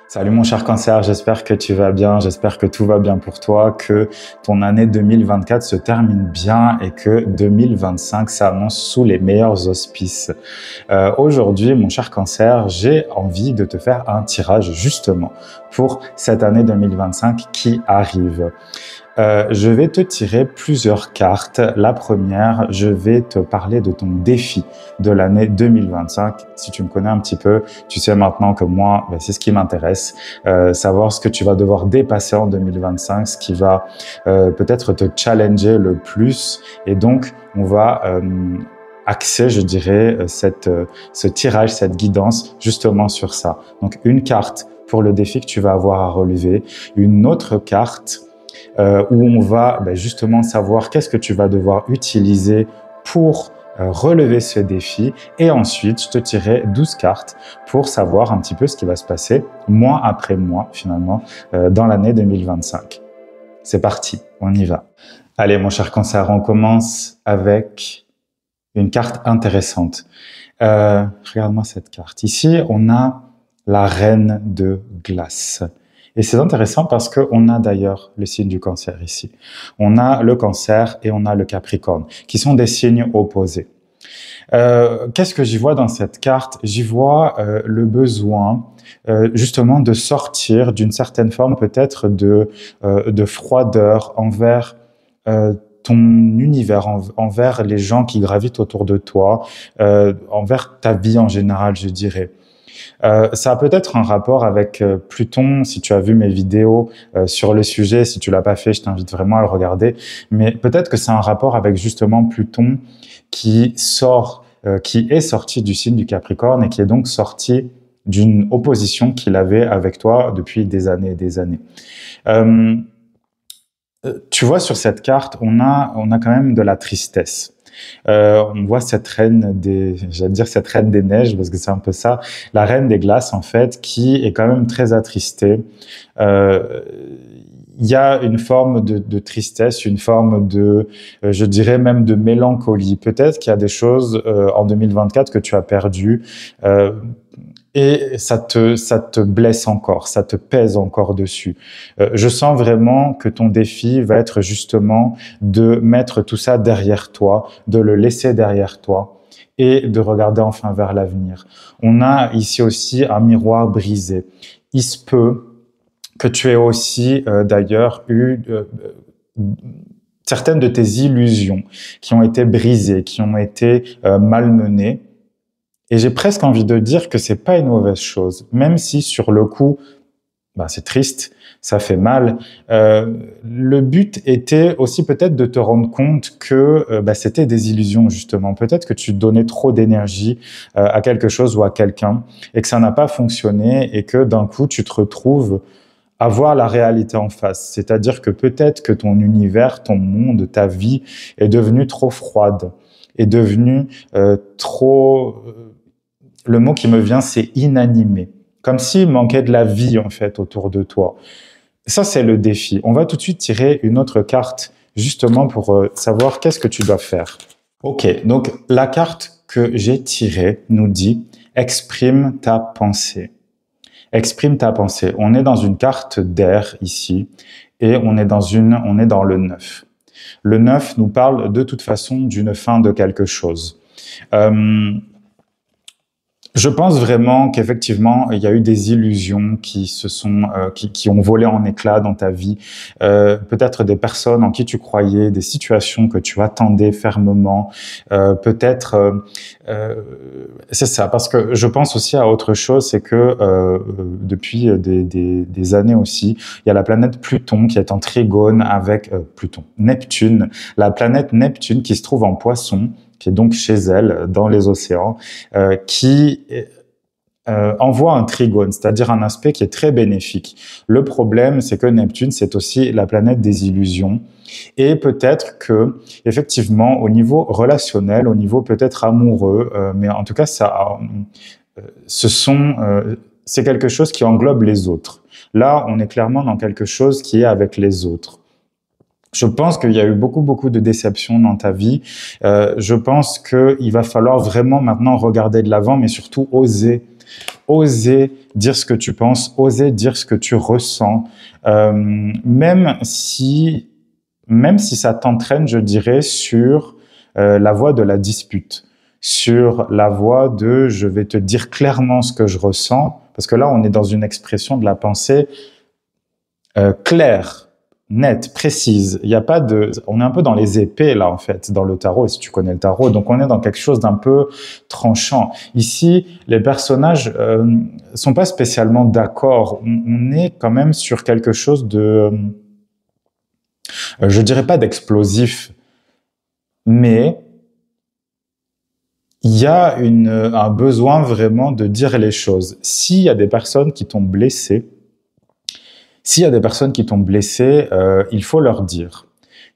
Salut mon cher Cancer, j'espère que tu vas bien, j'espère que tout va bien pour toi, que ton année 2024 se termine bien et que 2025 s'annonce sous les meilleurs auspices. Aujourd'hui, mon cher Cancer, j'ai envie de te faire un tirage justement pour cette année 2025 qui arrive. Je vais te tirer plusieurs cartes. La première, je vais te parler de ton défi de l'année 2025. Si tu me connais un petit peu, tu sais maintenant que moi, c'est ce qui m'intéresse. Savoir ce que tu vas devoir dépasser en 2025, ce qui va peut-être te challenger le plus. Et donc, on va axer, je dirais, ce tirage, cette guidance, justement sur ça. Donc, une carte pour le défi que tu vas avoir à relever, une autre carte où on va justement savoir qu'est-ce que tu vas devoir utiliser pour relever ce défi. Et ensuite, je te tirerai 12 cartes pour savoir un petit peu ce qui va se passer mois après mois, finalement, dans l'année 2025. C'est parti, on y va. Allez, mon cher Cancer, on commence avec une carte intéressante. Regarde-moi cette carte. Ici, on a la reine de glace. Et c'est intéressant parce qu'on a d'ailleurs le signe du Cancer ici. On a le Cancer et on a le Capricorne, qui sont des signes opposés. Qu'est-ce que j'y vois dans cette carte? J'y vois le besoin justement de sortir d'une certaine forme peut-être de froideur envers ton univers, envers les gens qui gravitent autour de toi, envers ta vie en général, je dirais. Ça a peut-être un rapport avec Pluton. Si tu as vu mes vidéos sur le sujet, si tu l'as pas fait, je t'invite vraiment à le regarder. Mais peut-être que c'est un rapport avec justement Pluton qui est sorti du signe du Capricorne et qui est donc sorti d'une opposition qu'il avait avec toi depuis des années et des années. Tu vois, sur cette carte, on a quand même de la tristesse. On voit cette reine cette reine des neiges, parce que c'est un peu ça, la reine des glaces en fait, qui est quand même très attristée. Il y a une forme de tristesse, une forme je dirais même de mélancolie. Peut-être qu'il y a des choses en 2024 que tu as perdues. Et ça te blesse encore, ça te pèse encore dessus. Je sens vraiment que ton défi va être justement de mettre tout ça derrière toi, de le laisser derrière toi et de regarder enfin vers l'avenir. On a ici aussi un miroir brisé. Il se peut que tu aies aussi d'ailleurs eu certaines de tes illusions qui ont été brisées, qui ont été malmenées. Et j'ai presque envie de dire que c'est pas une mauvaise chose, même si sur le coup, c'est triste, ça fait mal. Le but était aussi peut-être de te rendre compte que c'était des illusions justement. Peut-être que tu donnais trop d'énergie à quelque chose ou à quelqu'un et que ça n'a pas fonctionné et que d'un coup tu te retrouves à voir la réalité en face. C'est-à-dire que peut-être que ton univers, ton monde, ta vie est devenue trop froide, est devenue trop... Le mot qui me vient, c'est inanimé. Comme s'il manquait de la vie, en fait, autour de toi. Ça, c'est le défi. On va tout de suite tirer une autre carte, justement, pour savoir qu'est-ce que tu dois faire. Ok, donc la carte que j'ai tirée nous dit « Exprime ta pensée ». Exprime ta pensée. On est dans une carte d'air, ici, et on est dans le 9. Le 9 nous parle, de toute façon, d'une fin de quelque chose. Je pense vraiment qu'effectivement, il y a eu des illusions qui ont volé en éclats dans ta vie. Peut-être des personnes en qui tu croyais, des situations que tu attendais fermement. C'est ça. Parce que je pense aussi à autre chose, c'est que depuis des années aussi, il y a la planète Pluton qui est en trigone avec Neptune. La planète Neptune qui se trouve en Poisson, qui est donc chez elle, dans les océans, qui envoie un trigone, c'est-à-dire un aspect qui est très bénéfique. Le problème, c'est que Neptune, c'est aussi la planète des illusions. Et peut-être que, effectivement, au niveau relationnel, au niveau peut-être amoureux, mais en tout cas, c'est quelque chose qui englobe les autres. Là, on est clairement dans quelque chose qui est avec les autres. Je pense qu'il y a eu beaucoup de déceptions dans ta vie. Je pense qu'il va falloir vraiment maintenant regarder de l'avant, mais surtout oser oser dire ce que tu penses, oser dire ce que tu ressens, même si ça t'entraîne, je dirais, sur la voie de la dispute, sur la voie de je vais te dire clairement ce que je ressens, parce que là, on est dans une expression de la pensée claire, nette, précise. Il y a pas de, on est un peu dans les épées là en fait, dans le tarot, si tu connais le tarot. Donc on est dans quelque chose d'un peu tranchant. Ici, les personnages sont pas spécialement d'accord. On est quand même sur quelque chose de, je dirais pas d'explosif, mais il y a un besoin vraiment de dire les choses. S'il y a des personnes qui t'ont blessé, il faut leur dire.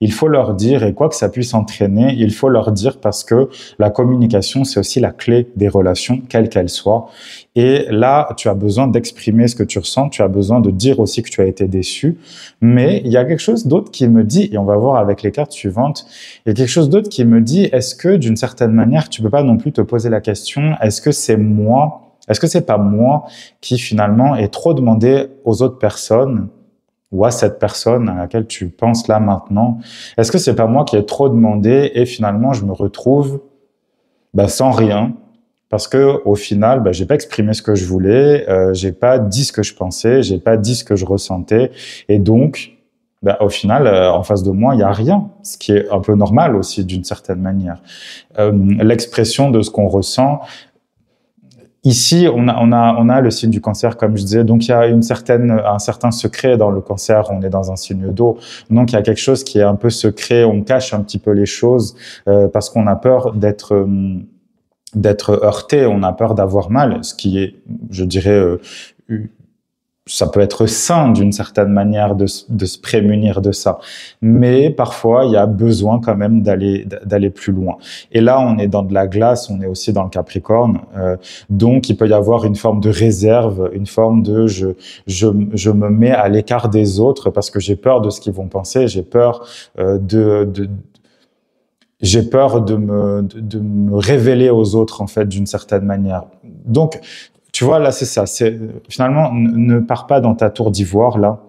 Il faut leur dire, et quoi que ça puisse entraîner, il faut leur dire parce que la communication, c'est aussi la clé des relations, quelles qu'elles soient. Et là, tu as besoin d'exprimer ce que tu ressens, tu as besoin de dire aussi que tu as été déçu. Mais il y a quelque chose d'autre qui me dit, et on va voir avec les cartes suivantes, il y a quelque chose d'autre qui me dit, est-ce que d'une certaine manière, tu peux pas non plus te poser la question, est-ce que c'est pas moi qui finalement ai trop demandé aux autres personnes ou à cette personne à laquelle tu penses là maintenant? Est-ce que c'est pas moi qui ai trop demandé et finalement je me retrouve sans rien parce que au final j'ai pas exprimé ce que je voulais, j'ai pas dit ce que je pensais, j'ai pas dit ce que je ressentais et donc au final en face de moi il y a rien, ce qui est un peu normal aussi d'une certaine manière. L'expression de ce qu'on ressent. Ici, on a le signe du cancer, comme je disais. Donc, il y a un certain secret dans le cancer. On est dans un signe d'eau. Donc, il y a quelque chose qui est un peu secret. On cache un petit peu les choses parce qu'on a peur d'être heurté. On a peur d'avoir mal, ce qui est, je dirais, ça peut être sain d'une certaine manière de se prémunir de ça. Mais parfois, il y a besoin quand même d'aller plus loin. Et là, on est dans de la glace, on est aussi dans le Capricorne. Donc, il peut y avoir une forme de réserve, une forme de je me mets à l'écart des autres parce que j'ai peur de ce qu'ils vont penser, j'ai peur j'ai peur de me révéler aux autres, en fait, d'une certaine manière. Donc, tu vois, là, c'est ça. Finalement, ne pars pas dans ta tour d'ivoire, là.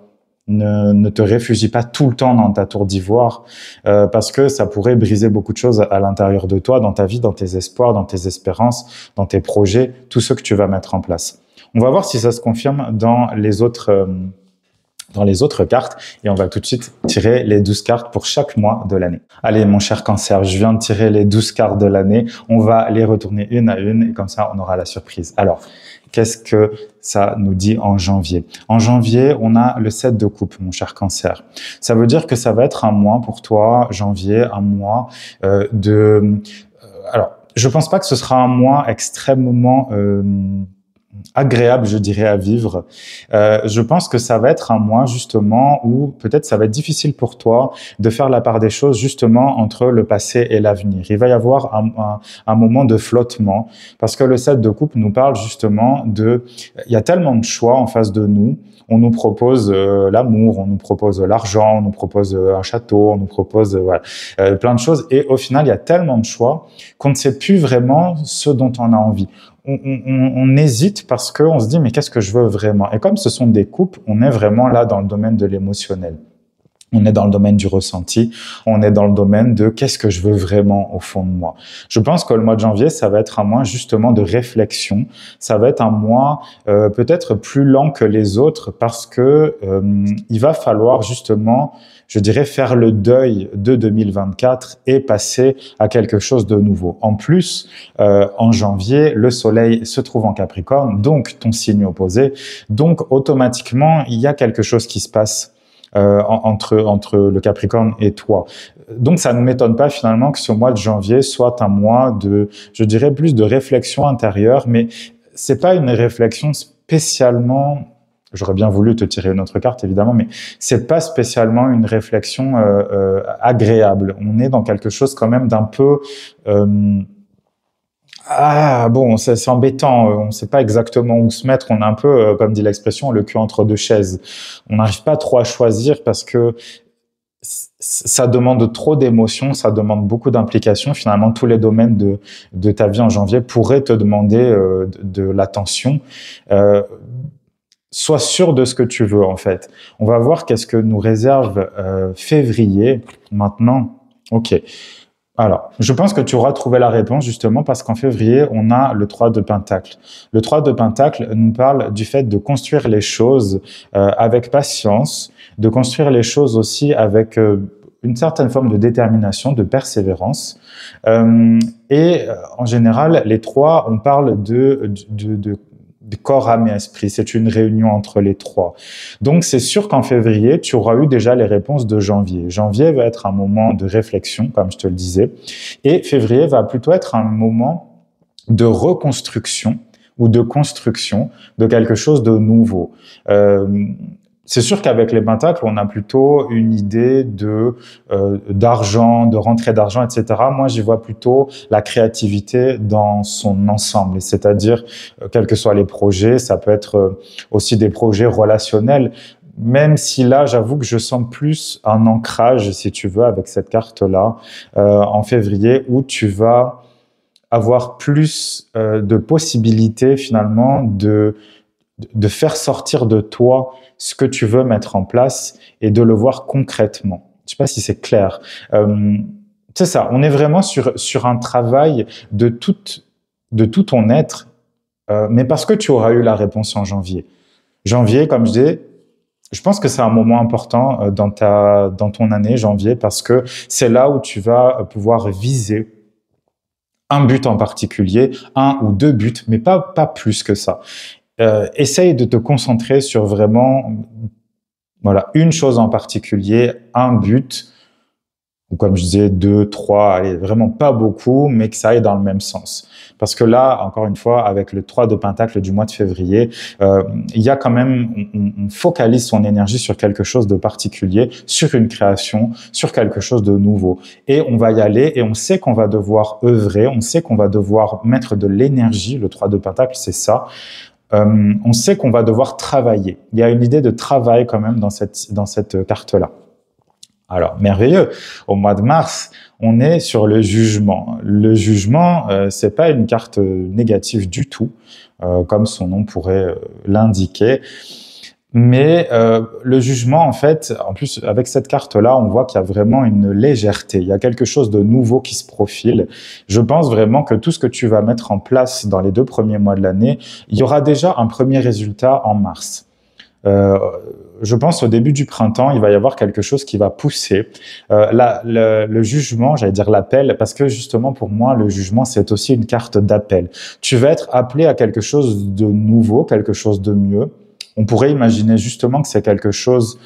Ne te réfugie pas tout le temps dans ta tour d'ivoire, parce que ça pourrait briser beaucoup de choses à l'intérieur de toi, dans ta vie, dans tes espoirs, dans tes espérances, dans tes projets, tout ce que tu vas mettre en place. On va voir si ça se confirme dans les autres cartes et on va tout de suite tirer les 12 cartes pour chaque mois de l'année. Allez, mon cher Cancer, je viens de tirer les 12 cartes de l'année. On va les retourner une à une et comme ça, on aura la surprise. Alors, qu'est-ce que ça nous dit en janvier? En janvier, on a le 7 de coupe, mon cher Cancer. Ça veut dire que ça va être un mois pour toi, janvier, un mois alors, je pense pas que ce sera un mois extrêmement agréable, je dirais, à vivre. Je pense que ça va être un mois justement où peut-être ça va être difficile pour toi de faire la part des choses justement entre le passé et l'avenir. Il va y avoir un moment de flottement parce que le 7 de coupe nous parle justement il y a tellement de choix en face de nous. On nous propose l'amour, on nous propose l'argent, on nous propose un château, on nous propose plein de choses. Et au final, il y a tellement de choix qu'on ne sait plus vraiment ce dont on a envie. On hésite parce qu'on se dit mais qu'est-ce que je veux vraiment? Et comme ce sont des coupes, on est vraiment là dans le domaine de l'émotionnel. On est dans le domaine du ressenti, on est dans le domaine de qu'est-ce que je veux vraiment au fond de moi. Je pense que le mois de janvier, ça va être un mois justement de réflexion. Ça va être un mois peut-être plus lent que les autres parce que il va falloir justement, je dirais, faire le deuil de 2024 et passer à quelque chose de nouveau. En plus, en janvier, le soleil se trouve en Capricorne, donc ton signe opposé. Donc automatiquement, il y a quelque chose qui se passe entre le Capricorne et toi. Donc, ça ne m'étonne pas finalement que ce mois de janvier soit un mois je dirais, plus de réflexion intérieure, mais c'est pas une réflexion spécialement. J'aurais bien voulu te tirer une autre carte, évidemment, mais c'est pas spécialement une réflexion agréable. On est dans quelque chose quand même d'un peu c'est embêtant, on ne sait pas exactement où se mettre, on a un peu, comme dit l'expression, le cul entre deux chaises. On n'arrive pas trop à choisir parce que ça demande trop d'émotions, ça demande beaucoup d'implications. Finalement, tous les domaines de ta vie en janvier pourraient te demander de l'attention. Sois sûr de ce que tu veux, en fait. On va voir qu'est-ce que nous réserve février maintenant. Ok. Alors, je pense que tu auras trouvé la réponse justement parce qu'en février, on a le 3 de Pentacle. Le 3 de Pentacle nous parle du fait de construire les choses avec patience, de construire les choses aussi avec une certaine forme de détermination, de persévérance. En général, les trois, on parle de corps, âme et esprit. C'est une réunion entre les trois. Donc, c'est sûr qu'en février, tu auras eu déjà les réponses de janvier. Janvier va être un moment de réflexion, comme je te le disais. Et février va plutôt être un moment de reconstruction ou de construction de quelque chose de nouveau. C'est sûr qu'avec les pentacles, on a plutôt une idée d'argent, de rentrée d'argent, etc. Moi, j'y vois plutôt la créativité dans son ensemble, c'est-à-dire, quels que soient les projets, ça peut être aussi des projets relationnels, même si là, j'avoue que je sens plus un ancrage, si tu veux, avec cette carte-là, en février, où tu vas avoir plus de possibilités, finalement, de faire sortir de toi ce que tu veux mettre en place et de le voir concrètement. Je sais pas si c'est clair. C'est ça, on est vraiment sur un travail de tout ton être, mais parce que tu auras eu la réponse en janvier. Janvier, comme je dis, je pense que c'est un moment important dans ton année, janvier, parce que c'est là où tu vas pouvoir viser un but en particulier, un ou deux buts, mais pas plus que ça. Essaye de te concentrer sur vraiment, voilà, une chose en particulier, un but, ou comme je disais, 2, 3, allez, vraiment pas beaucoup, mais que ça aille dans le même sens. Parce que là, encore une fois, avec le 3 de Pentacle du mois de février, il y a quand même, on focalise son énergie sur quelque chose de particulier, sur une création, sur quelque chose de nouveau. Et on va y aller et on sait qu'on va devoir œuvrer, on sait qu'on va devoir mettre de l'énergie. Le 3 de Pentacle, c'est ça. On sait qu'on va devoir travailler. Il y a une idée de travail quand même dans cette carte-là. Alors, merveilleux. Au mois de mars, on est sur le jugement. Le jugement, c'est pas une carte négative du tout, comme son nom pourrait l'indiquer. Mais le jugement, en fait, en plus, avec cette carte-là, on voit qu'il y a vraiment une légèreté. Il y a quelque chose de nouveau qui se profile. Je pense vraiment que tout ce que tu vas mettre en place dans les 2 premiers mois de l'année, il y aura déjà un premier résultat en mars. Je pense au début du printemps, il va y avoir quelque chose qui va pousser. Le jugement, j'allais dire l'appel, parce que justement pour moi, le jugement, c'est aussi une carte d'appel. Tu vas être appelé à quelque chose de nouveau, quelque chose de mieux. On pourrait imaginer justement que c'est quelque chose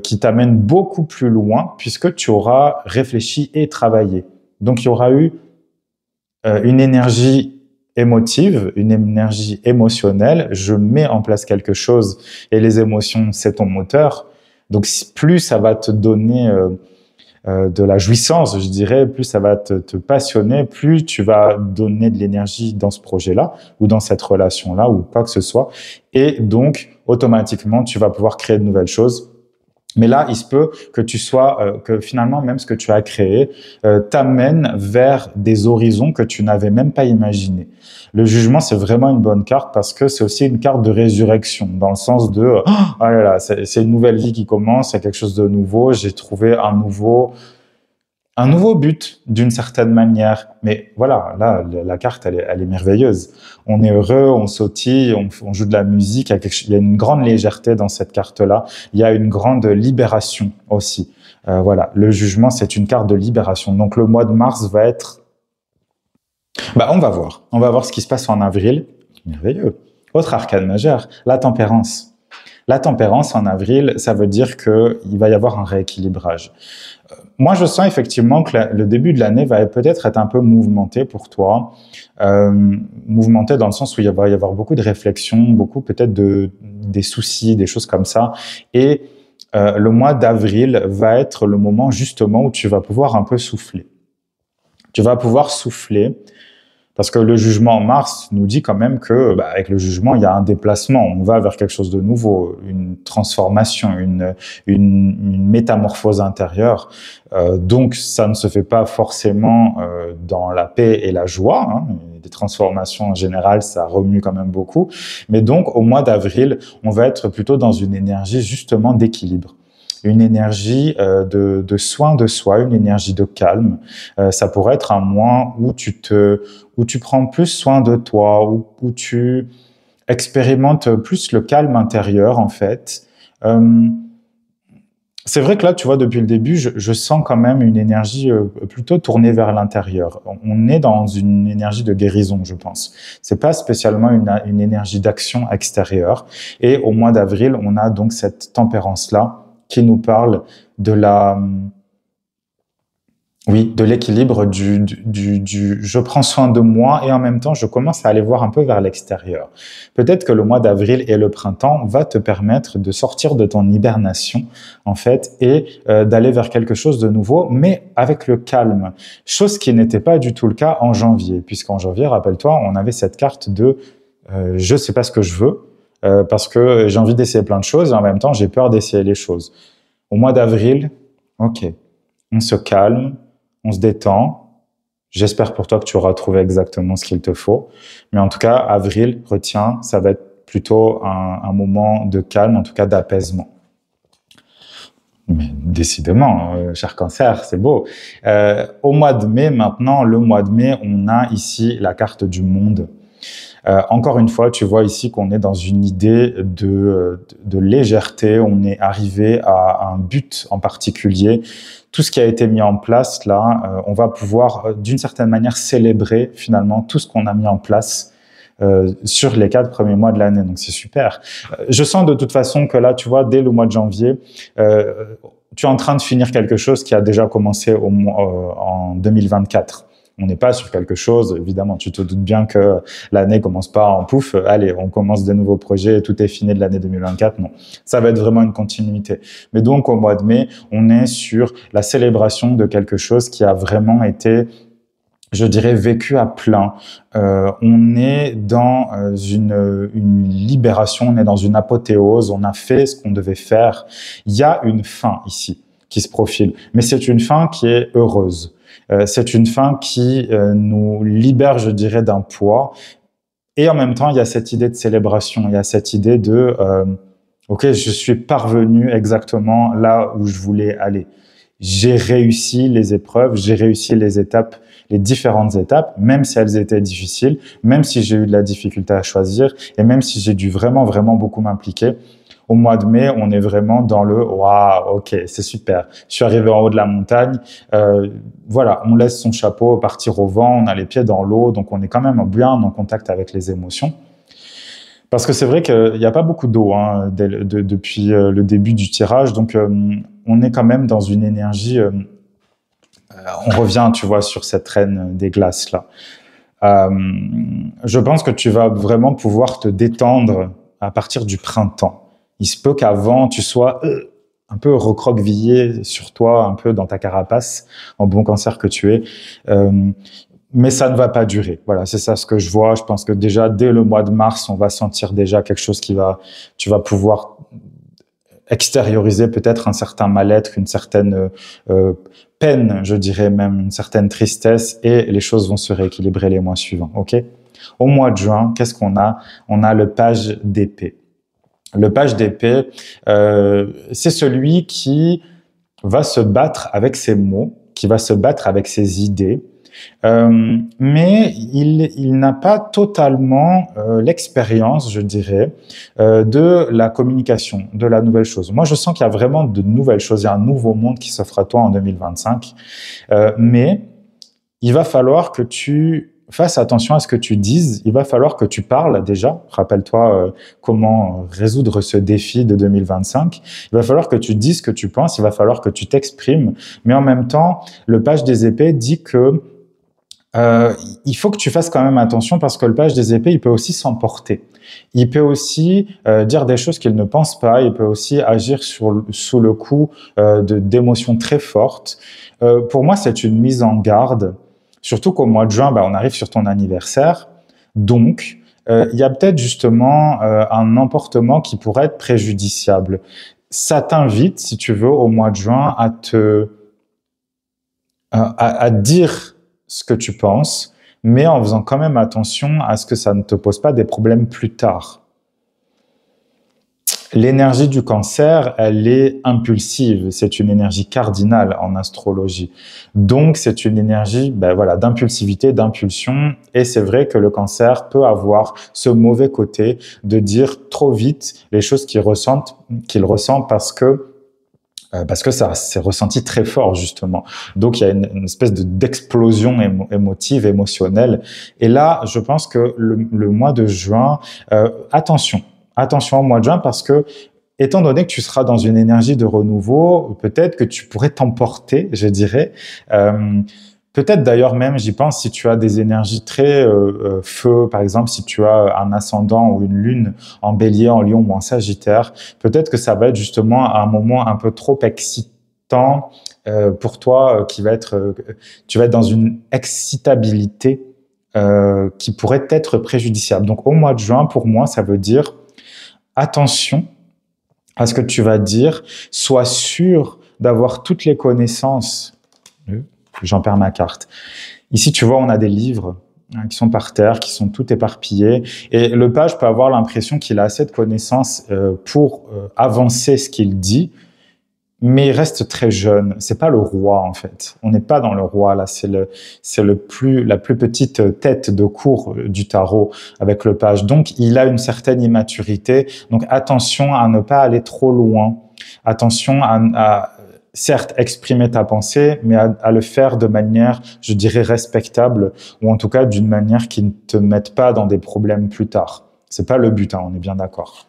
qui t'amène beaucoup plus loin puisque tu auras réfléchi et travaillé. Donc, il y aura eu une énergie émotive, une énergie émotionnelle. Je mets en place quelque chose et les émotions, c'est ton moteur. Donc, plus ça va te donner de la jouissance, je dirais, plus ça va te passionner, plus tu vas donner de l'énergie dans ce projet-là ou dans cette relation-là ou quoi que ce soit. Et donc, automatiquement, tu vas pouvoir créer de nouvelles choses. Mais là, il se peut que que finalement, même ce que tu as créé t'amène vers des horizons que tu n'avais même pas imaginés. Le jugement, c'est vraiment une bonne carte parce que c'est aussi une carte de résurrection, dans le sens de oh là là, c'est une nouvelle vie qui commence, il y a quelque chose de nouveau, j'ai trouvé un nouveau but d'une certaine manière. Mais voilà, là, la carte, elle est merveilleuse. On est heureux, on sautille, on joue de la musique. Il y a une grande légèreté dans cette carte-là. Il y a une grande libération aussi. Voilà, le jugement, c'est une carte de libération. Donc, le mois de mars va être... on va voir. On va voir ce qui se passe en avril. Merveilleux. Autre arcane majeur, la tempérance. La tempérance en avril, ça veut dire qu'il va y avoir un rééquilibrage. Moi, je sens effectivement que le début de l'année va peut-être être un peu mouvementé pour toi. Mouvementé dans le sens où il va y avoir beaucoup de réflexions, beaucoup peut-être des soucis, des choses comme ça. Et le mois d'avril va être le moment justement où tu vas pouvoir un peu souffler. Tu vas pouvoir souffler Parce que le jugement en Mars nous dit quand même que, avec le jugement, il y a un déplacement. On va vers quelque chose de nouveau, une transformation, une métamorphose intérieure. Donc, ça ne se fait pas forcément dans la paix et la joie. Hein. Des transformations en général, ça remue quand même beaucoup. Mais donc, au mois d'avril, on va être plutôt dans une énergie justement d'équilibre. Une énergie de soin de soi, une énergie de calme. Ça pourrait être un mois où tu prends plus soin de toi, où tu expérimentes plus le calme intérieur, en fait. C'est vrai que là, tu vois, depuis le début, je sens quand même une énergie plutôt tournée vers l'intérieur. On est dans une énergie de guérison, je pense. C'est pas spécialement une énergie d'action extérieure. Et au mois d'avril, on a donc cette tempérance-là qui nous parle de de l'équilibre je prends soin de moi et en même temps, je commence à aller voir un peu vers l'extérieur. Peut-être que le mois d'avril et le printemps va te permettre de sortir de ton hibernation, en fait, et d'aller vers quelque chose de nouveau, mais avec le calme. Chose qui n'était pas du tout le cas en janvier, puisqu'en janvier, rappelle-toi, on avait cette carte de je sais pas ce que je veux, parce que j'ai envie d'essayer plein de choses et en même temps, j'ai peur d'essayer les choses. Au mois d'avril, ok, on se calme, on se détend. J'espère pour toi que tu auras trouvé exactement ce qu'il te faut. Mais en tout cas, avril, retiens, ça va être plutôt un moment de calme, en tout cas d'apaisement. Mais décidément, cher Cancer, c'est beau. Au mois de mai, maintenant, le mois de mai, on a ici la carte du monde. Encore une fois, tu vois ici qu'on est dans une idée de légèreté, on est arrivé à un but en particulier. Tout ce qui a été mis en place là, on va pouvoir d'une certaine manière célébrer finalement tout ce qu'on a mis en place sur les 4 premiers mois de l'année. Donc c'est super. Je sens de toute façon que là, tu vois, dès le mois de janvier, tu es en train de finir quelque chose qui a déjà commencé en 2024. On n'est pas sur quelque chose, évidemment, tu te doutes bien que l'année commence pas en pouf, allez, on commence de nouveaux projets, tout est fini de l'année 2024, non. Ça va être vraiment une continuité. Mais donc, au mois de mai, on est sur la célébration de quelque chose qui a vraiment été, je dirais, vécu à plein. On est dans une libération, on est dans une apothéose, on a fait ce qu'on devait faire. Il y a une fin ici qui se profile, mais c'est une fin qui est heureuse. C'est une fin qui nous libère, je dirais, d'un poids. Et en même temps, il y a cette idée de célébration, il y a cette idée de ok, je suis parvenu exactement là où je voulais aller. J'ai réussi les épreuves, j'ai réussi les étapes, les différentes étapes, même si elles étaient difficiles, même si j'ai eu de la difficulté à choisir et même si j'ai dû vraiment, vraiment beaucoup m'impliquer. Au mois de mai, on est vraiment dans le « waouh, ok, c'est super, je suis arrivé en haut de la montagne ». Voilà, on laisse son chapeau partir au vent, on a les pieds dans l'eau, donc on est quand même bien en contact avec les émotions. Parce que c'est vrai qu'il n'y a pas beaucoup d'eau depuis le début du tirage, donc on est quand même dans une énergie… on revient, tu vois, sur cette reine des glaces là. Je pense que tu vas vraiment pouvoir te détendre à partir du printemps. Il se peut qu'avant, tu sois un peu recroquevillé sur toi, un peu dans ta carapace, en bon Cancer que tu es. Mais ça ne va pas durer. Voilà, c'est ça ce que je vois. Je pense que déjà, dès le mois de mars, on va sentir déjà quelque chose tu vas pouvoir extérioriser peut-être un certain mal-être, une certaine peine, je dirais même, une certaine tristesse, et les choses vont se rééquilibrer les mois suivants. Ok ? Au mois de juin, qu'est-ce qu'on a ? On a le page d'épée. Le page d'épée, c'est celui qui va se battre avec ses mots, qui va se battre avec ses idées, mais il n'a pas totalement l'expérience, je dirais, de la communication, de la nouvelle chose. Moi, je sens qu'il y a vraiment de nouvelles choses, il y a un nouveau monde qui s'offre à toi en 2025, mais il va falloir que tu fasses attention à ce que tu dises, il va falloir que tu parles déjà. Rappelle-toi comment résoudre ce défi de 2025. Il va falloir que tu dises ce que tu penses, il va falloir que tu t'exprimes. Mais en même temps, le page des épées dit que il faut que tu fasses quand même attention parce que le page des épées, il peut aussi s'emporter. Il peut aussi dire des choses qu'il ne pense pas. Il peut aussi agir sous le coup d'émotions très fortes. Pour moi, c'est une mise en garde. Surtout qu'au mois de juin, on arrive sur ton anniversaire. Donc, il y a peut-être justement un emportement qui pourrait être préjudiciable. Ça t'invite, si tu veux, au mois de juin à dire ce que tu penses, mais en faisant quand même attention à ce que ça ne te pose pas des problèmes plus tard. L'énergie du cancer, elle est impulsive, c'est une énergie cardinale en astrologie. Donc, c'est une énergie d'impulsivité, d'impulsion. Et c'est vrai que le cancer peut avoir ce mauvais côté de dire trop vite les choses qu'il ressent parce que ça s'est ressenti très fort, justement. Donc, il y a une espèce d'explosion émotive, émotionnelle. Et là, je pense que le mois de juin, attention au mois de juin parce que, étant donné que tu seras dans une énergie de renouveau, peut-être que tu pourrais t'emporter, je dirais. Peut-être d'ailleurs même, j'y pense, si tu as des énergies très feu, par exemple, si tu as un ascendant ou une lune en bélier, en lion ou en sagittaire, peut-être que ça va être justement un moment un peu trop excitant pour toi, tu vas être dans une excitabilité qui pourrait être préjudiciable. Donc au mois de juin, pour moi, ça veut dire attention à ce que tu vas dire, sois sûr d'avoir toutes les connaissances. J'en perds ma carte. Ici, tu vois, on a des livres qui sont par terre, qui sont tout éparpillés. Et le page peut avoir l'impression qu'il a assez de connaissances pour avancer ce qu'il dit, mais il reste très jeune. C'est pas le roi, en fait. On n'est pas dans le roi, là. C'est la plus petite tête de cour du tarot avec le page. Donc, il a une certaine immaturité. Donc, attention à ne pas aller trop loin. Attention à certes, exprimer ta pensée, mais à le faire de manière, je dirais, respectable, ou en tout cas d'une manière qui ne te mette pas dans des problèmes plus tard. C'est pas le but, on est bien d'accord.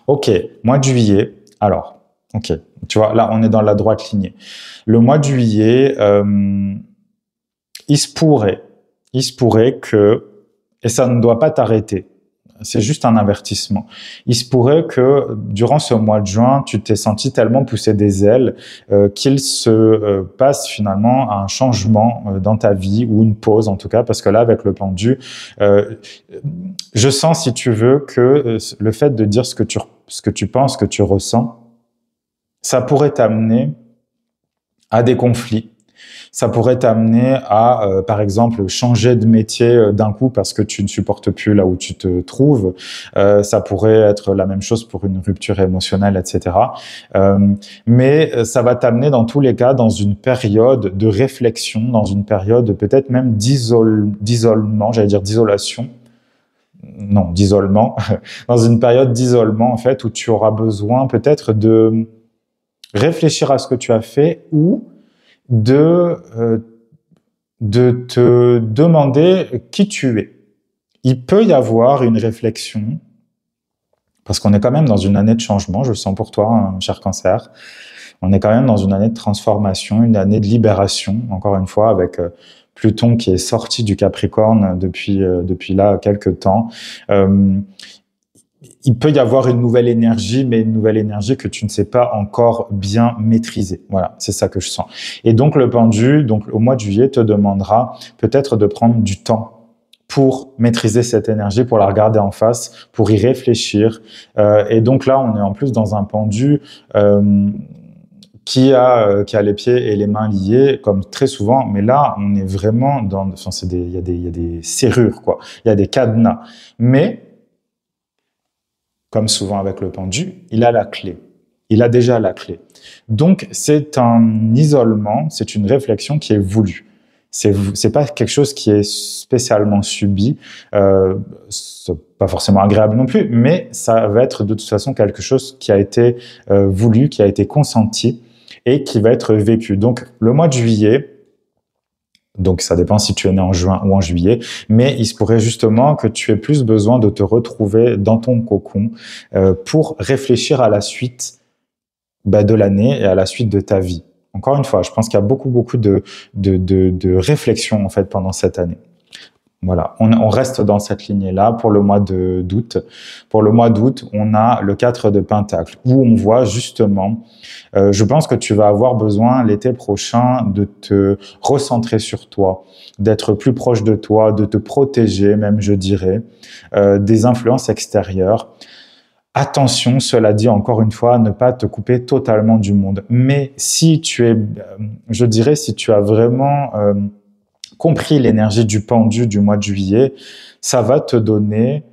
Ok, mois de juillet, alors, ok, tu vois, là, on est dans la droite lignée. Le mois de juillet, il se pourrait que, et ça ne doit pas t'arrêter, c'est juste un avertissement. Il se pourrait que durant ce mois de juin, tu t'es senti tellement pousser des ailes qu'il se passe finalement un changement dans ta vie ou une pause en tout cas, parce que là, avec le pendu, je sens, si tu veux, que le fait de dire ce que tu penses, ce que tu ressens, ça pourrait t'amener à des conflits. Ça pourrait t'amener à, par exemple, changer de métier d'un coup parce que tu ne supportes plus là où tu te trouves. Ça pourrait être la même chose pour une rupture émotionnelle, etc. Mais ça va t'amener dans tous les cas dans une période de réflexion, dans une période peut-être même d'isolement, j'allais dire d'isolation. Non, d'isolement. Dans une période d'isolement, en fait, où tu auras besoin peut-être de réfléchir à ce que tu as fait ou de te demander qui tu es. Il peut y avoir une réflexion, parce qu'on est quand même dans une année de changement, je le sens pour toi, hein, cher cancer. On est quand même dans une année de transformation, une année de libération, encore une fois, avec Pluton qui est sorti du Capricorne depuis là quelques temps. Il peut y avoir une nouvelle énergie, mais une nouvelle énergie que tu ne sais pas encore bien maîtriser. Voilà, c'est ça que je sens. Et donc, le pendu, donc au mois de juillet, te demandera peut-être de prendre du temps pour maîtriser cette énergie, pour la regarder en face, pour y réfléchir. Et donc là, on est en plus dans un pendu qui a les pieds et les mains liés, comme très souvent. Mais là, on est vraiment dans... Enfin, il y a des serrures, quoi. Il y a des cadenas. Mais comme souvent avec le pendu, il a la clé. Il a déjà la clé. Donc, c'est un isolement, c'est une réflexion qui est voulue. C'est pas quelque chose qui est spécialement subi, c'est pas forcément agréable non plus, mais ça va être de toute façon quelque chose qui a été voulu, qui a été consenti et qui va être vécu. Donc, le mois de juillet, donc ça dépend si tu es né en juin ou en juillet, mais il se pourrait justement que tu aies plus besoin de te retrouver dans ton cocon pour réfléchir à la suite de l'année et à la suite de ta vie. Encore une fois, je pense qu'il y a beaucoup de réflexions en fait pendant cette année. Voilà, on reste dans cette lignée-là pour le mois d'août. Pour le mois d'août, on a le 4 de Pentacle, où on voit justement, je pense que tu vas avoir besoin l'été prochain de te recentrer sur toi, d'être plus proche de toi, de te protéger même, je dirais, des influences extérieures. Attention, cela dit encore une fois, ne pas te couper totalement du monde. Mais si tu es, je dirais, si tu as vraiment compris l'énergie du pendu du mois de juillet, ça va te donner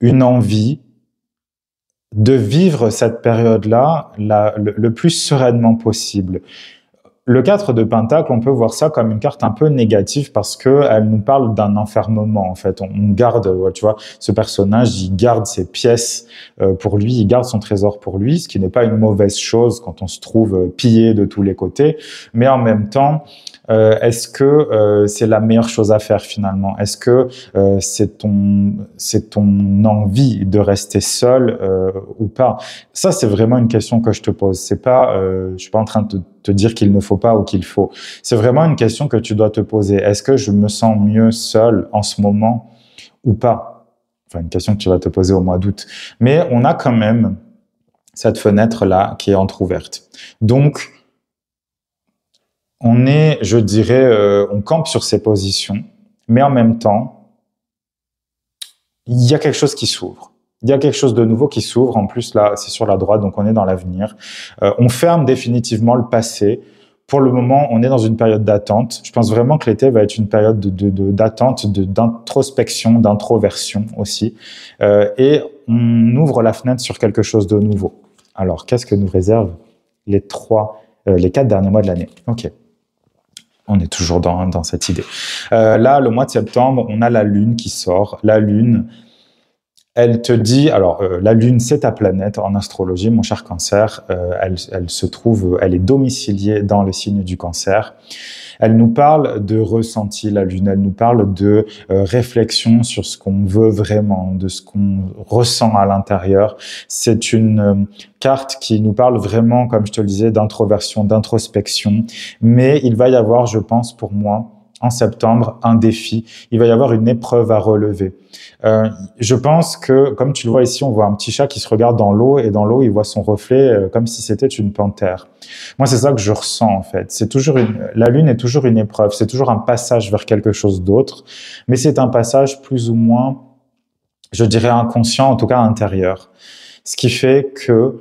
une envie de vivre cette période-là le plus sereinement possible. Le 4 de Pentacle, on peut voir ça comme une carte un peu négative parce que elle nous parle d'un enfermement. En fait, on garde, tu vois, ce personnage, il garde ses pièces pour lui, il garde son trésor pour lui, ce qui n'est pas une mauvaise chose quand on se trouve pillé de tous les côtés. Mais en même temps, est-ce que c'est la meilleure chose à faire finalement? Est-ce que c'est ton envie de rester seul ou pas? Ça, c'est vraiment une question que je te pose. C'est pas, je suis pas en train de te dire qu'il ne faut pas ou qu'il faut. C'est vraiment une question que tu dois te poser. Est-ce que je me sens mieux seul en ce moment ou pas? Enfin, une question que tu vas te poser au mois d'août. Mais on a quand même cette fenêtre-là qui est entrouverte. Donc, on est, je dirais, on campe sur ses positions, mais en même temps, il y a quelque chose qui s'ouvre. Il y a quelque chose de nouveau qui s'ouvre. En plus, là, c'est sur la droite, donc on est dans l'avenir. On ferme définitivement le passé. Pour le moment, on est dans une période d'attente. Je pense vraiment que l'été va être une période d'attente, d'introspection, d'introversion aussi. Et on ouvre la fenêtre sur quelque chose de nouveau. Alors, qu'est-ce que nous réservent les 4 derniers mois de l'année? Ok. On est toujours dans cette idée. Là, le mois de septembre, on a la Lune qui sort. La Lune, elle te dit... Alors, la Lune, c'est ta planète en astrologie, mon cher Cancer. Elle se trouve... Elle est domiciliée dans le signe du Cancer. Elle nous parle de ressenti, la Lune. Elle nous parle de réflexion sur ce qu'on veut vraiment, de ce qu'on ressent à l'intérieur. C'est une carte qui nous parle vraiment, comme je te le disais, d'introversion, d'introspection. Mais il va y avoir, je pense, pour moi, en septembre, un défi. Il va y avoir une épreuve à relever. Je pense que, comme tu le vois ici, on voit un petit chat qui se regarde dans l'eau et dans l'eau, il voit son reflet comme si c'était une panthère. Moi, c'est ça que je ressens en fait. C'est toujours la Lune est toujours une épreuve. C'est toujours un passage vers quelque chose d'autre, mais c'est un passage plus ou moins, je dirais, inconscient, en tout cas intérieur. Ce qui fait que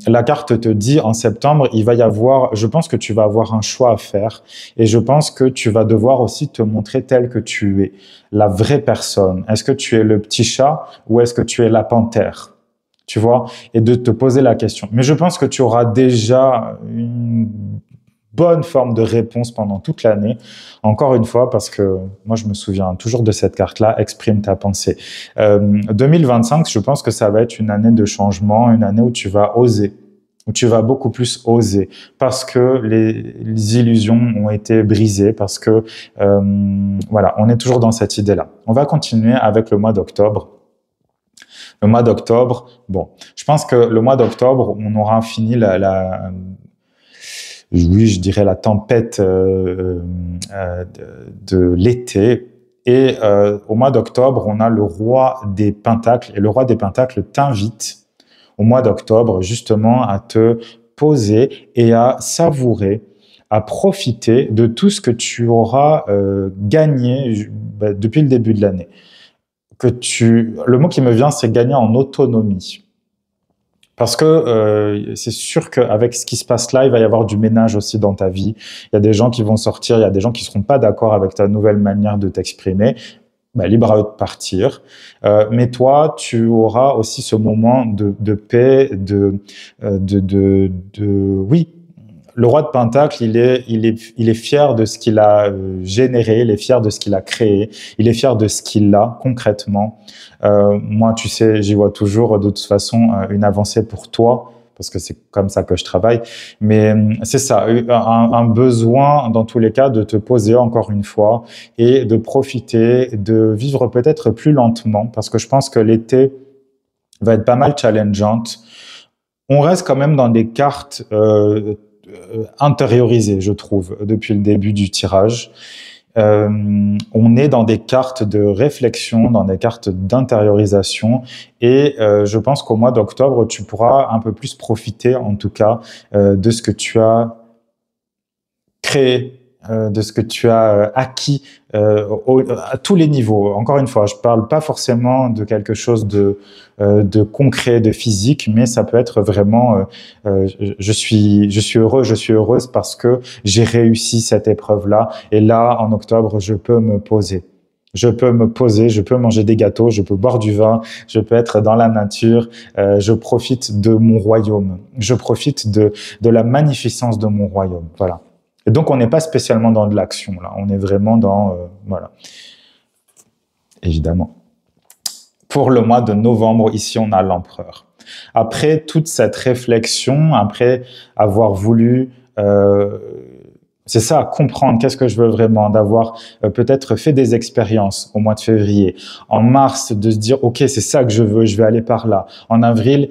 la carte te dit en septembre, il va y avoir, je pense que tu vas avoir un choix à faire et je pense que tu vas devoir aussi te montrer tel que tu es, la vraie personne. Est-ce que tu es le petit chat ou est-ce que tu es la panthère? Tu vois? Et de te poser la question. Mais je pense que tu auras déjà une bonne forme de réponse pendant toute l'année. Encore une fois, parce que moi, je me souviens toujours de cette carte-là, exprime ta pensée. 2025, je pense que ça va être une année de changement, une année où tu vas oser, où tu vas beaucoup plus oser, parce que les illusions ont été brisées, parce que, voilà, on est toujours dans cette idée-là. On va continuer avec le mois d'octobre. Le mois d'octobre, bon, je pense que le mois d'octobre, on aura fini oui, je dirais la tempête de l'été. Et au mois d'octobre, on a le roi des Pentacles. Et le roi des Pentacles t'invite au mois d'octobre justement à te poser et à savourer, à profiter de tout ce que tu auras gagné depuis le début de l'année. Le mot qui me vient, c'est gagner en autonomie. Parce que c'est sûr qu'avec ce qui se passe là, il va y avoir du ménage aussi dans ta vie. Il y a des gens qui vont sortir, il y a des gens qui seront pas d'accord avec ta nouvelle manière de t'exprimer. Libre à eux de partir. Mais toi, tu auras aussi ce moment de paix, oui. Le roi de Pentacle, il est fier de ce qu'il a généré, il est fier de ce qu'il a créé, il est fier de ce qu'il a concrètement. Moi, tu sais, j'y vois toujours de toute façon une avancée pour toi, parce que c'est comme ça que je travaille. Mais c'est ça, un besoin dans tous les cas de te poser encore une fois et de profiter, de vivre peut-être plus lentement, parce que je pense que l'été va être pas mal challengeante. On reste quand même dans des cartes intériorisées, je trouve, depuis le début du tirage. On est dans des cartes de réflexion, dans des cartes d'intériorisation et je pense qu'au mois d'octobre, tu pourras un peu plus profiter en tout cas de ce que tu as créé, de ce que tu as acquis à tous les niveaux. Encore une fois, je parle pas forcément de quelque chose de concret, de physique, mais ça peut être vraiment je suis heureux, je suis heureuse parce que j'ai réussi cette épreuve-là et là en octobre, je peux me poser. Je peux me poser, je peux manger des gâteaux, je peux boire du vin, je peux être dans la nature, je profite de mon royaume, je profite de la magnificence de mon royaume. Voilà. Et donc, on n'est pas spécialement dans de l'action, là. On est vraiment dans... voilà. Évidemment. Pour le mois de novembre, ici, on a l'empereur. Après toute cette réflexion, après avoir voulu... c'est ça, comprendre qu'est-ce que je veux vraiment, d'avoir peut-être fait des expériences au mois de février. En mars, de se dire, OK, c'est ça que je veux, je vais aller par là. En avril,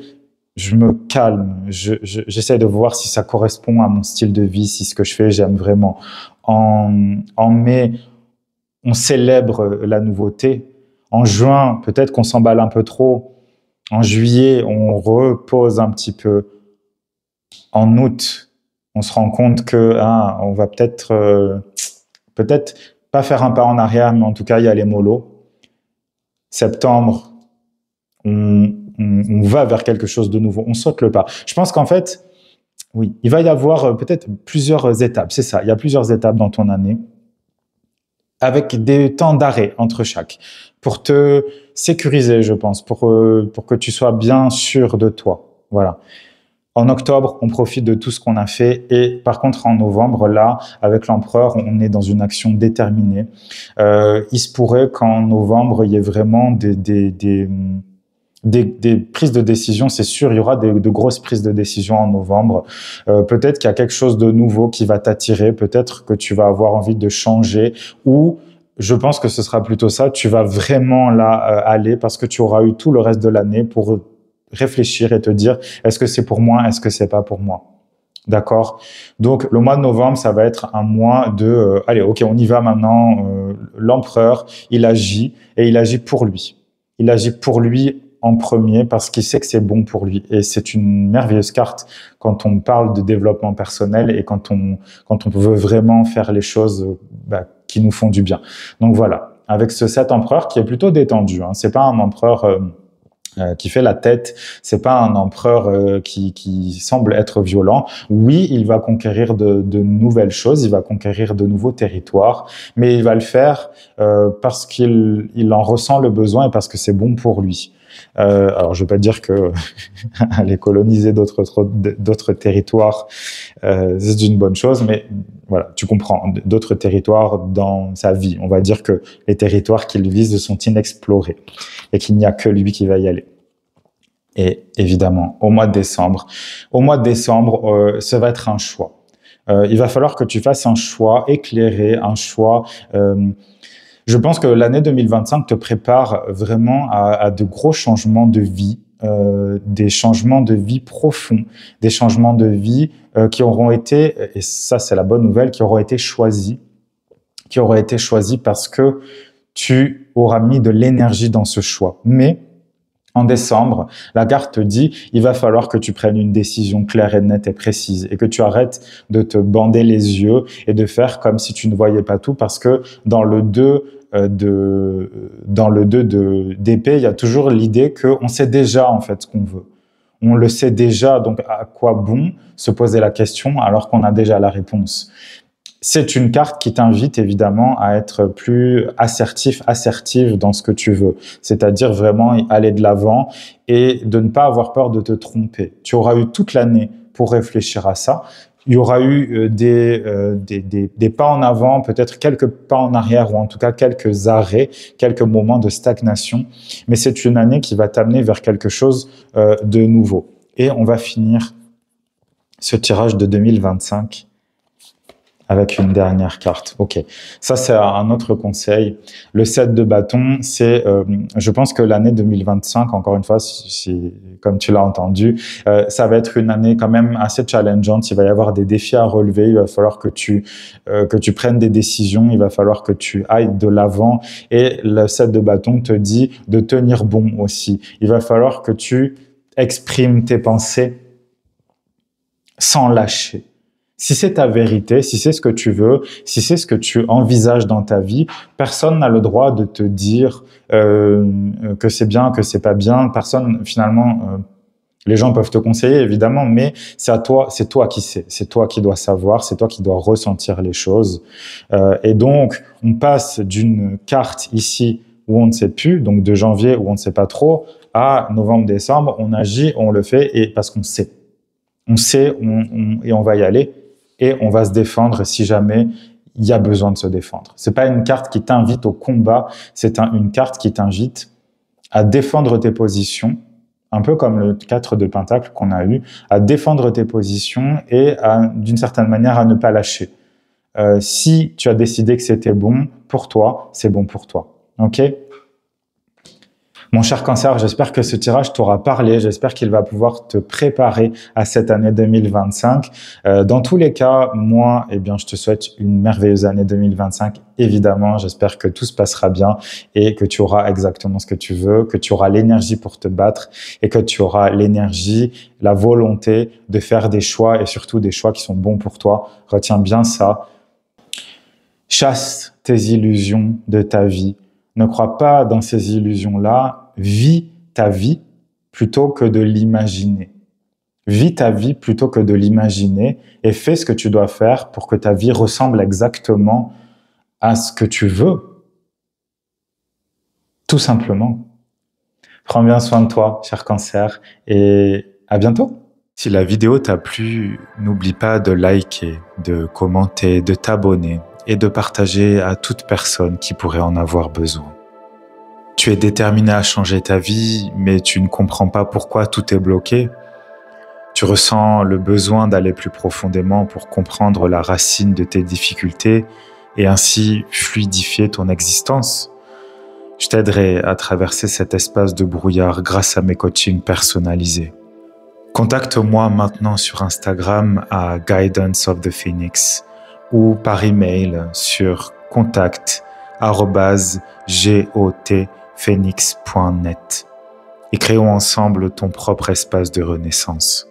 je me calme, j'essaie de voir si ça correspond à mon style de vie, si ce que je fais, j'aime vraiment. En mai, on célèbre la nouveauté. En juin, peut-être qu'on s'emballe un peu trop. En juillet, on repose un petit peu. En août, on se rend compte que on va peut-être pas faire un pas en arrière, mais en tout cas, y aller mollo. Septembre, on va vers quelque chose de nouveau, on saute le pas. Je pense qu'en fait, oui, il va y avoir peut-être plusieurs étapes, c'est ça, il y a plusieurs étapes dans ton année, avec des temps d'arrêt entre chaque, pour te sécuriser, je pense, pour que tu sois bien sûr de toi. Voilà. En octobre, on profite de tout ce qu'on a fait et par contre, en novembre, là, avec l'empereur, on est dans une action déterminée. Il se pourrait qu'en novembre, il y ait vraiment des prises de décision, c'est sûr, il y aura de grosses prises de décision en novembre. Peut-être qu'il y a quelque chose de nouveau qui va t'attirer, peut-être que tu vas avoir envie de changer ou je pense que ce sera plutôt ça, tu vas vraiment là aller parce que tu auras eu tout le reste de l'année pour réfléchir et te dire est-ce que c'est pour moi, est-ce que c'est pas pour moi. D'accord. Donc le mois de novembre, ça va être un mois de allez, OK, on y va maintenant. L'empereur, il agit et il agit pour lui. Il agit pour lui en premier parce qu'il sait que c'est bon pour lui. Et c'est une merveilleuse carte quand on parle de développement personnel et quand on veut vraiment faire les choses qui nous font du bien. Donc voilà, avec cet empereur qui est plutôt détendu. C'est pas un empereur qui fait la tête, c'est pas un empereur qui semble être violent. Oui, il va conquérir de nouvelles choses, il va conquérir de nouveaux territoires, mais il va le faire parce qu'il en ressent le besoin et parce que c'est bon pour lui. Alors, je vais pas dire que aller coloniser d'autres territoires, c'est une bonne chose, mais voilà, tu comprends, d'autres territoires dans sa vie. On va dire que les territoires qu'il vise sont inexplorés et qu'il n'y a que lui qui va y aller. Et évidemment, au mois de décembre, ça va être un choix. Il va falloir que tu fasses un choix éclairé, un choix... je pense que l'année 2025 te prépare vraiment à de gros changements de vie, des changements de vie profonds, des changements de vie qui auront été, et ça c'est la bonne nouvelle, qui auront été choisis parce que tu auras mis de l'énergie dans ce choix. Mais en décembre, la carte te dit, il va falloir que tu prennes une décision claire et nette et précise et que tu arrêtes de te bander les yeux et de faire comme si tu ne voyais pas tout parce que dans le 2 d'épée, il y a toujours l'idée qu'on sait déjà en fait ce qu'on veut. On le sait déjà, donc à quoi bon se poser la question alors qu'on a déjà la réponse? C'est une carte qui t'invite évidemment à être plus assertive dans ce que tu veux. C'est-à-dire vraiment aller de l'avant et de ne pas avoir peur de te tromper. Tu auras eu toute l'année pour réfléchir à ça. Il y aura eu des pas en avant, peut-être quelques pas en arrière ou en tout cas quelques arrêts, quelques moments de stagnation. Mais c'est une année qui va t'amener vers quelque chose de nouveau. Et on va finir ce tirage de 2025 avec une dernière carte. Ok, ça c'est un autre conseil. Le 7 de bâton, c'est, je pense que l'année 2025, encore une fois, comme tu l'as entendu, ça va être une année quand même assez challengeante. Il va y avoir des défis à relever. Il va falloir que tu prennes des décisions. Il va falloir que tu ailles de l'avant. Et le 7 de bâton te dit de tenir bon aussi. Il va falloir que tu exprimes tes pensées sans lâcher. Si c'est ta vérité, si c'est ce que tu veux, si c'est ce que tu envisages dans ta vie, personne n'a le droit de te dire que c'est bien, que c'est pas bien. Personne, finalement, les gens peuvent te conseiller évidemment, mais c'est toi qui sais, c'est toi qui dois savoir, c'est toi qui dois ressentir les choses. Et donc, on passe d'une carte ici où on ne sait plus, donc de janvier où on ne sait pas trop, à novembre-décembre, on agit, on le fait, et parce qu'on sait. On sait et on va y aller et on va se défendre si jamais il y a besoin de se défendre. C'est pas une carte qui t'invite au combat, c'est une carte qui t'invite à défendre tes positions, un peu comme le 4 de Pentacle qu'on a eu, à défendre tes positions et d'une certaine manière à ne pas lâcher. Si tu as décidé que c'était bon pour toi, c'est bon pour toi. Ok ? Mon cher Cancer, j'espère que ce tirage t'aura parlé, j'espère qu'il va pouvoir te préparer à cette année 2025. Dans tous les cas, moi, je te souhaite une merveilleuse année 2025, évidemment. J'espère que tout se passera bien et que tu auras exactement ce que tu veux, que tu auras l'énergie pour te battre et que tu auras l'énergie, la volonté de faire des choix et surtout des choix qui sont bons pour toi. Retiens bien ça. Chasse tes illusions de ta vie. Ne crois pas dans ces illusions-là. Vis ta vie plutôt que de l'imaginer. Vis ta vie plutôt que de l'imaginer et fais ce que tu dois faire pour que ta vie ressemble exactement à ce que tu veux. Tout simplement. Prends bien soin de toi, cher Cancer, et à bientôt. Si la vidéo t'a plu, n'oublie pas de liker, de commenter, de t'abonner et de partager à toute personne qui pourrait en avoir besoin. Tu es déterminé à changer ta vie, mais tu ne comprends pas pourquoi tout est bloqué. Tu ressens le besoin d'aller plus profondément pour comprendre la racine de tes difficultés et ainsi fluidifier ton existence. Je t'aiderai à traverser cet espace de brouillard grâce à mes coachings personnalisés. Contacte-moi maintenant sur Instagram à Guidance of the Phoenix ou par email sur contact@gotphoenix.net et créons ensemble ton propre espace de renaissance.